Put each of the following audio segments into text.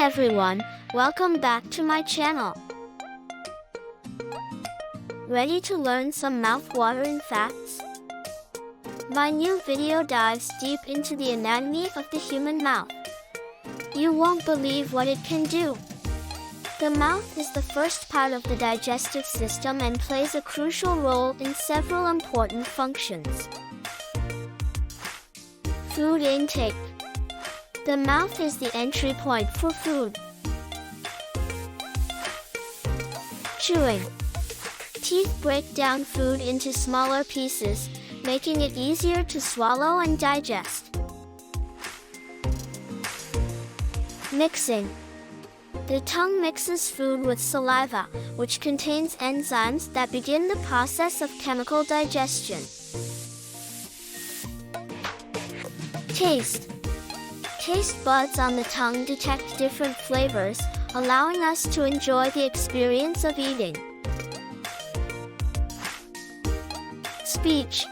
everyone, welcome back to my channel. Ready to learn some mouth-watering facts? My new video dives deep into the anatomy of the human mouth. You won't believe what it can do. The mouth is the first part of the digestive system and plays a crucial role in several important functions. Food intake. The mouth is the entry point for food. Chewing. Teeth break down food into smaller pieces, making it easier to swallow and digest. Mixing. The tongue mixes food with saliva, which contains enzymes that begin the process of chemical digestion. Taste. Taste buds on the tongue detect different flavors, allowing us to enjoy the experience of eating. Speech.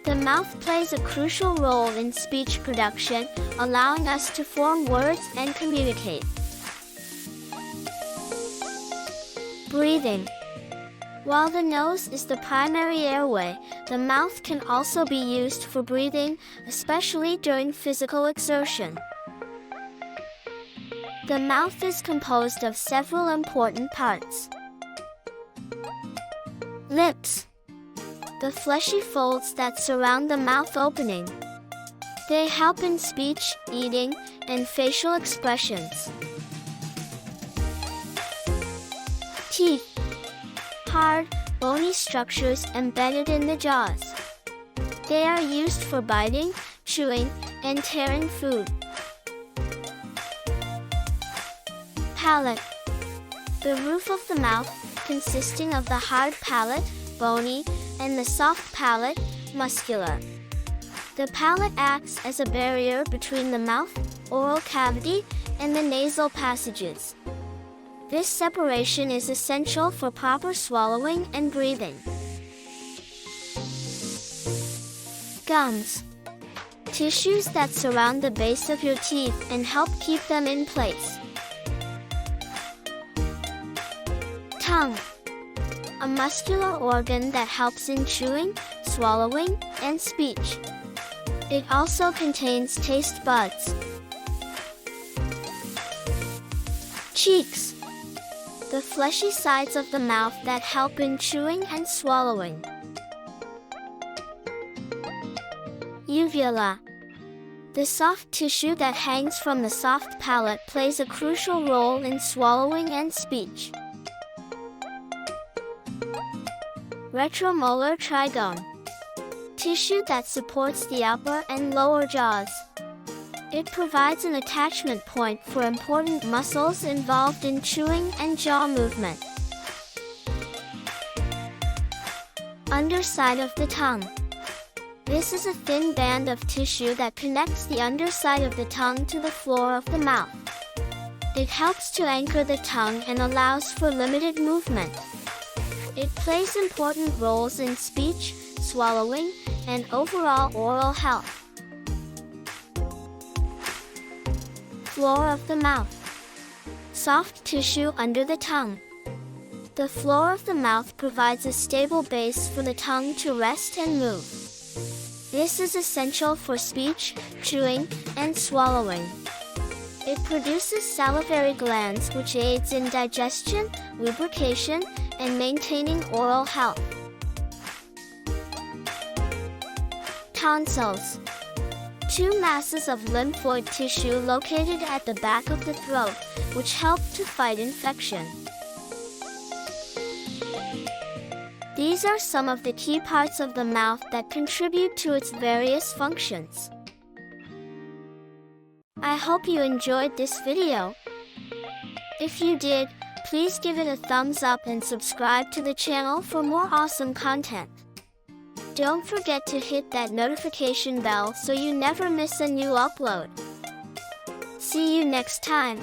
The mouth plays a crucial role in speech production, allowing us to form words and communicate. Breathing. While the nose is the primary airway, the mouth can also be used for breathing, especially during physical exertion. The mouth is composed of several important parts. Lips. The fleshy folds that surround the mouth opening. They help in speech, eating, and facial expressions. Teeth. Hard, bony structures embedded in the jaws. They are used for biting, chewing, and tearing food. Palate. The roof of the mouth, consisting of the hard palate, bony, and the soft palate, muscular. The palate acts as a barrier between the mouth, oral cavity, and the nasal passages. This separation is essential for proper swallowing and breathing. Gums. Tissues that surround the base of your teeth and help keep them in place. Tongue. A muscular organ that helps in chewing, swallowing, and speech. It also contains taste buds. Cheeks. The fleshy sides of the mouth that help in chewing and swallowing. Uvula. The soft tissue that hangs from the soft palate plays a crucial role in swallowing and speech. Retromolar trigone. Tissue that supports the upper and lower jaws. It provides an attachment point for important muscles involved in chewing and jaw movement. Underside of the tongue. This is a thin band of tissue that connects the underside of the tongue to the floor of the mouth. It helps to anchor the tongue and allows for limited movement. It plays important roles in speech, swallowing, and overall oral health. Floor of the mouth. Soft tissue under the tongue. The floor of the mouth provides a stable base for the tongue to rest and move. This is essential for speech, chewing, and swallowing. It produces salivary glands which aids in digestion, lubrication, and maintaining oral health. Tonsils. Two masses of lymphoid tissue located at the back of the throat, which help to fight infection. These are some of the key parts of the mouth that contribute to its various functions. I hope you enjoyed this video. If you did, please give it a thumbs up and subscribe to the channel for more awesome content. Don't forget to hit that notification bell so you never miss a new upload. See you next time.